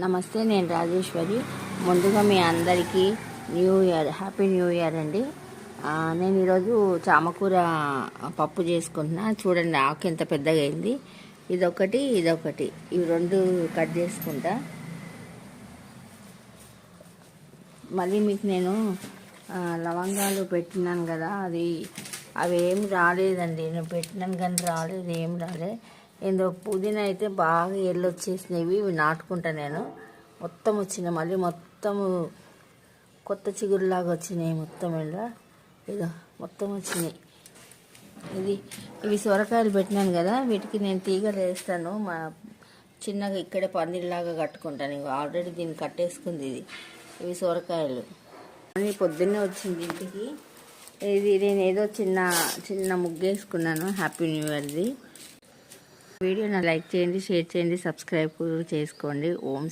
నమస్తే, నేను రాజేశ్వరి. ముందుగా మీ అందరికీ new year, happy new year అండి. నేను ఈరోజు చామకూర పప్పు చేసుకుంటున్నా. చూడండి, ఆకు ఎంత పెద్దగా అయింది. ఇదొకటి ఇవి రెండు కట్ చేసుకుంటా. మళ్ళీ మీకు నేను లవంగాలు పెట్టినాను కదా, అవి ఏమి రాలేదండి. నేను పెట్టినాను కానీ రాలేదు, ఏం రాలేదు. ఏందో పుదీనా అయితే బాగా ఎల్లు వచ్చేసినవి. ఇవి నాటుకుంటా నేను. మొత్తం వచ్చినాయి, మళ్ళీ మొత్తము కొత్త చిగురులాగా వచ్చినాయి. మొత్తం ఇదో మొత్తం వచ్చినాయి. ఇవి సొరకాయలు పెట్టినాను కదా, వీటికి నేను తీగలు వేస్తాను. మా చిన్నగా ఇక్కడే పందిరిలాగా కట్టుకుంటాను. ఇవి ఆల్రెడీ దీన్ని కట్టేసుకుంది. ఇవి సొరకాయలు అని పొద్దున్నే వచ్చింది ఇంటికి. నేను ఏదో చిన్న ముగ్గేసుకున్నాను హ్యాపీ న్యూ ఇయర్ది. వీడియోని లైక్ చేయండి, షేర్ చేయండి, సబ్స్క్రైబ్ చేసుకోండి. ఓం